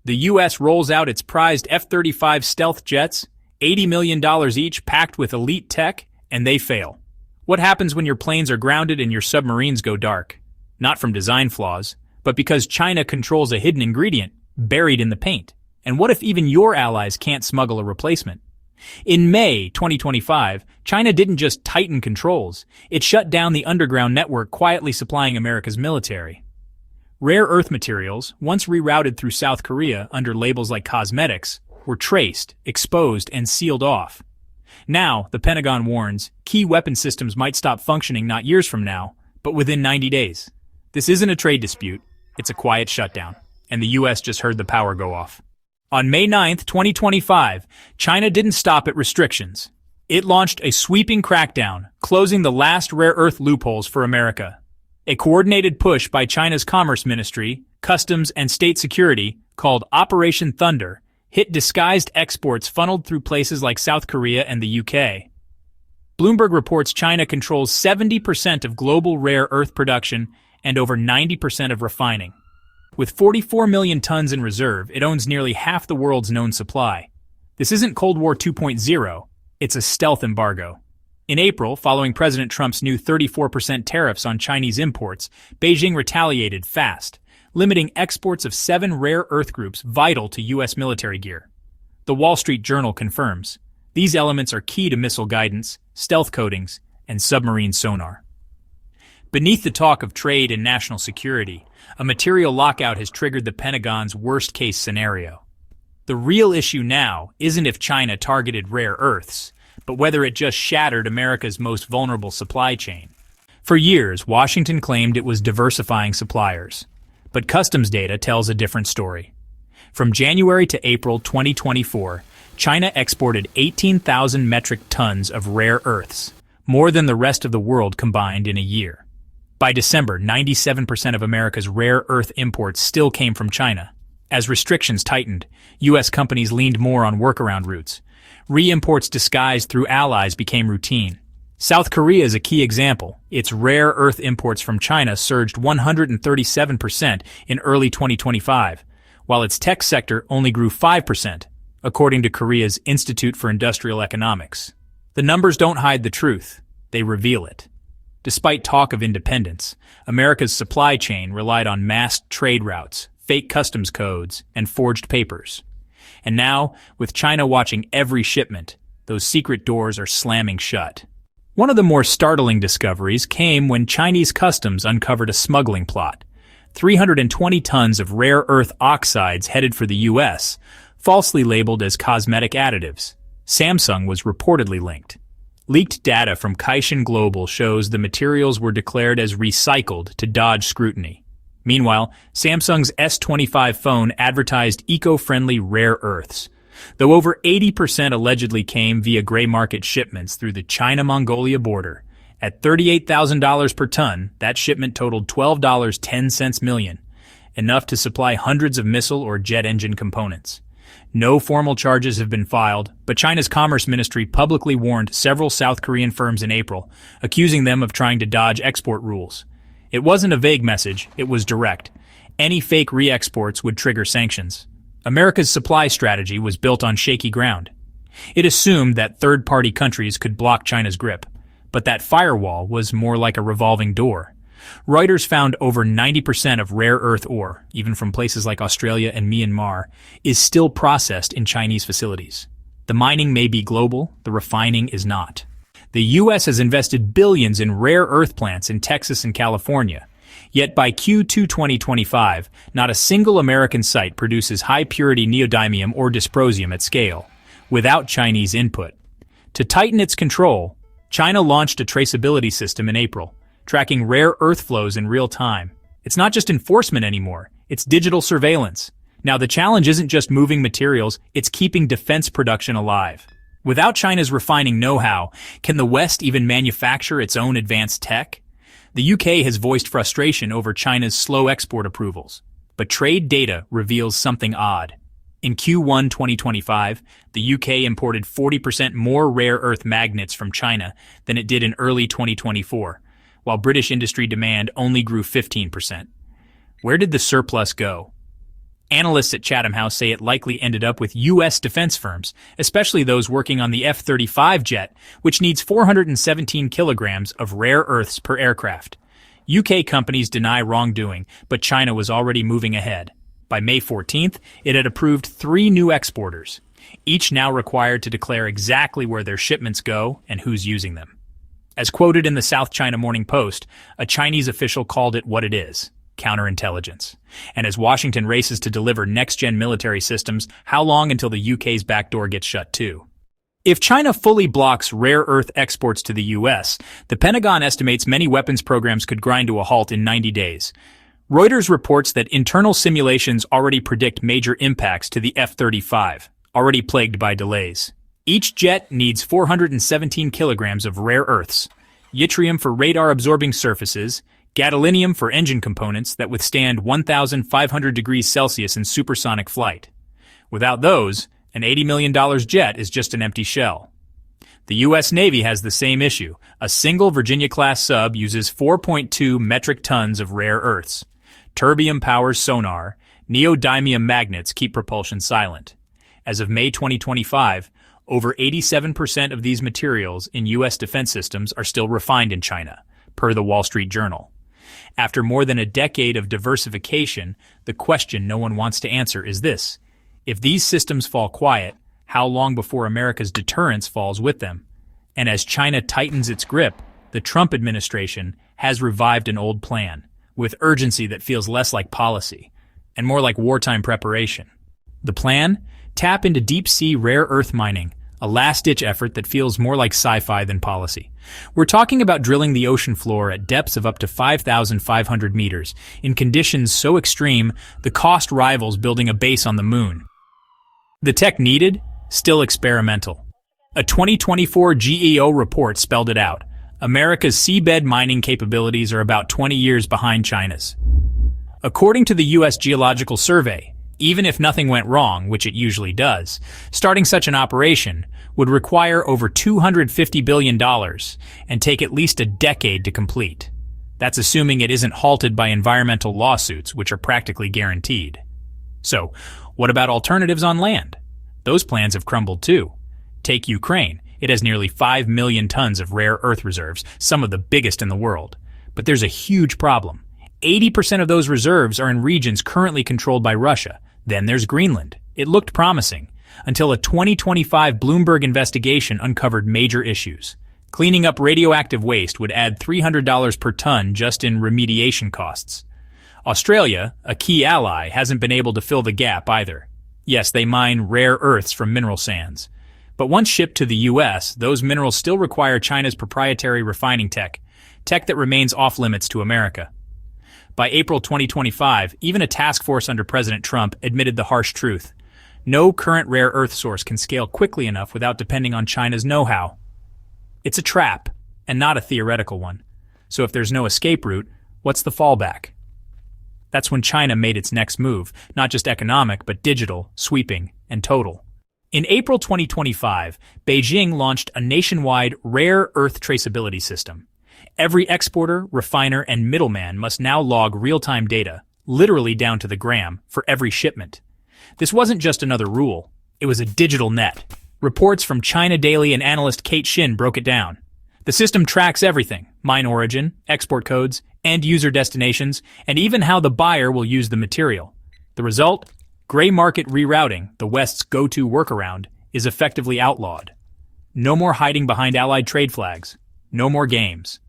The U.S. rolls out its prized F-35 stealth jets, $80 million each, packed with elite tech, and they fail. What happens when your planes are grounded and your submarines go dark? Not from design flaws, but because China controls a hidden ingredient buried in the paint. And what if even your allies can't smuggle a replacement? In May 2025, China didn't just tighten controls, it shut down the underground network quietly supplying America's military. Rare earth materials, once rerouted through South Korea under labels like cosmetics, were traced, exposed, and sealed off. Now, the Pentagon warns, key weapon systems might stop functioning not years from now, but within 90 days. This isn't a trade dispute, it's a quiet shutdown, and the U.S. just heard the power go off. On May 9, 2025, China didn't stop at restrictions. It launched a sweeping crackdown, closing the last rare earth loopholes for America. A coordinated push by China's Commerce Ministry, Customs, and State Security, called Operation Thunder, hit disguised exports funneled through places like South Korea and the UK. Bloomberg reports China controls 70% of global rare earth production and over 90% of refining. With 44 million tons in reserve, it owns nearly half the world's known supply. This isn't Cold War 2.0, it's a stealth embargo. In April, following President Trump's new 34% tariffs on Chinese imports, Beijing retaliated fast, limiting exports of 7 rare earth groups vital to U.S. military gear. The Wall Street Journal confirms these elements are key to missile guidance, stealth coatings, and submarine sonar. Beneath the talk of trade and national security, a material lockout has triggered the Pentagon's worst-case scenario. The real issue now isn't if China targeted rare earths, but whether it just shattered America's most vulnerable supply chain. For years, Washington claimed it was diversifying suppliers, but customs data tells a different story. From January to April 2024, China exported 18,000 metric tons of rare earths, more than the rest of the world combined in a year. By December, 97% of America's rare earth imports still came from China. As restrictions tightened, U.S. companies leaned more on workaround routes. Re-imports disguised through allies became routine. South Korea is a key example. Its rare earth imports from China surged 137% in early 2025, while its tech sector only grew 5%, according to Korea's Institute for Industrial Economics. The numbers don't hide the truth, they reveal it. Despite talk of independence, America's supply chain relied on masked trade routes, fake customs codes, and forged papers. And now, with China watching every shipment, those secret doors are slamming shut. One of the more startling discoveries came when Chinese customs uncovered a smuggling plot. 320 tons of rare earth oxides headed for the U.S., falsely labeled as cosmetic additives. Samsung was reportedly linked. Leaked data from Caixin Global shows the materials were declared as recycled to dodge scrutiny. Meanwhile, Samsung's S25 phone advertised eco-friendly rare earths. Though over 80% allegedly came via gray market shipments through the China-Mongolia border. At $38,000 per ton, that shipment totaled $12.10 million, enough to supply hundreds of missile or jet engine components. No formal charges have been filed, but China's Commerce Ministry publicly warned several South Korean firms in April, accusing them of trying to dodge export rules. It wasn't a vague message, it was direct. Any fake re-exports would trigger sanctions. America's supply strategy was built on shaky ground. It assumed that third-party countries could block China's grip, but that firewall was more like a revolving door. Reuters found over 90% of rare earth ore, even from places like Australia and Myanmar, is still processed in Chinese facilities. The mining may be global, the refining is not. The U.S. has invested billions in rare earth plants in Texas and California. Yet by Q2 2025, not a single American site produces high-purity neodymium or dysprosium at scale, without Chinese input. To tighten its control, China launched a traceability system in April, tracking rare earth flows in real time. It's not just enforcement anymore, it's digital surveillance. Now the challenge isn't just moving materials, it's keeping defense production alive. Without China's refining know-how, can the West even manufacture its own advanced tech? The UK has voiced frustration over China's slow export approvals. But trade data reveals something odd. In Q1 2025, the UK imported 40% more rare earth magnets from China than it did in early 2024, while British industry demand only grew 15%. Where did the surplus go? Analysts at Chatham House say it likely ended up with U.S. defense firms, especially those working on the F-35 jet, which needs 417 kilograms of rare earths per aircraft. UK companies deny wrongdoing, but China was already moving ahead. By May 14th, it had approved 3 new exporters, each now required to declare exactly where their shipments go and who's using them. As quoted in the South China Morning Post, a Chinese official called it what it is: counterintelligence. And as Washington races to deliver next-gen military systems, how long until the UK's back door gets shut too? If China fully blocks rare earth exports to the US, the Pentagon estimates many weapons programs could grind to a halt in 90 days. Reuters reports that internal simulations already predict major impacts to the F-35, already plagued by delays. Each jet needs 417 kilograms of rare earths, yttrium for radar-absorbing surfaces, gadolinium for engine components that withstand 1,500 degrees Celsius in supersonic flight. Without those, an $80 million jet is just an empty shell. The U.S. Navy has the same issue. A single Virginia-class sub uses 4.2 metric tons of rare earths. Terbium powers sonar. Neodymium magnets keep propulsion silent. As of May 2025, over 87% of these materials in U.S. defense systems are still refined in China, per the Wall Street Journal. After more than a decade of diversification, the question no one wants to answer is this: if these systems fall quiet, how long before America's deterrence falls with them? And as China tightens its grip, the Trump administration has revived an old plan, with urgency that feels less like policy and more like wartime preparation. The plan? Tap into deep-sea rare earth mining, a last-ditch effort that feels more like sci-fi than policy. We're talking about drilling the ocean floor at depths of up to 5,500 meters, in conditions so extreme the cost rivals building a base on the moon. The tech needed? Still experimental. A 2024 GEO report spelled it out. America's seabed mining capabilities are about 20 years behind China's. According to the U.S. Geological Survey, even if nothing went wrong, which it usually does, starting such an operation would require over $250 billion and take at least a decade to complete. That's assuming it isn't halted by environmental lawsuits, which are practically guaranteed. So, what about alternatives on land? Those plans have crumbled too. Take Ukraine. It has nearly 5 million tons of rare earth reserves, some of the biggest in the world. But there's a huge problem. 80% of those reserves are in regions currently controlled by Russia. Then there's Greenland. It looked promising, until a 2025 Bloomberg investigation uncovered major issues. Cleaning up radioactive waste would add $300 per ton just in remediation costs. Australia, a key ally, hasn't been able to fill the gap either. Yes, they mine rare earths from mineral sands. But once shipped to the U.S., those minerals still require China's proprietary refining tech that remains off-limits to America. By April 2025, even a task force under President Trump admitted the harsh truth. No current rare earth source can scale quickly enough without depending on China's know-how. It's a trap, and not a theoretical one. So if there's no escape route, what's the fallback? That's when China made its next move, not just economic, but digital, sweeping, and total. In April 2025, Beijing launched a nationwide rare earth traceability system. Every exporter, refiner, and middleman must now log real-time data, literally down to the gram, for every shipment. This wasn't just another rule. It was a digital net. Reports from China Daily and analyst Kate Shin broke it down. The system tracks everything: mine origin, export codes, end-user destinations, and even how the buyer will use the material. The result? Gray market rerouting, the West's go-to workaround, is effectively outlawed. No more hiding behind allied trade flags. No more games.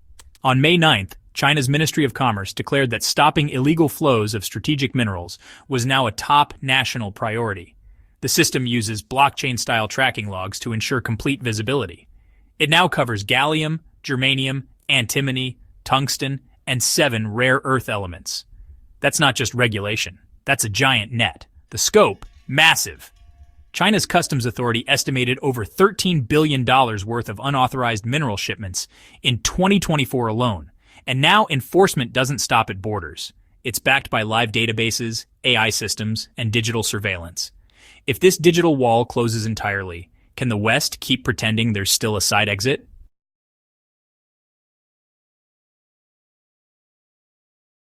On May 9th, China's Ministry of Commerce declared that stopping illegal flows of strategic minerals was now a top national priority. The system uses blockchain-style tracking logs to ensure complete visibility. It now covers gallium, germanium, antimony, tungsten, and 7 rare earth elements. That's not just regulation. That's a giant net. The scope, massive. China's Customs Authority estimated over $13 billion worth of unauthorized mineral shipments in 2024 alone. And now enforcement doesn't stop at borders. It's backed by live databases, AI systems, and digital surveillance. If this digital wall closes entirely, can the West keep pretending there's still a side exit?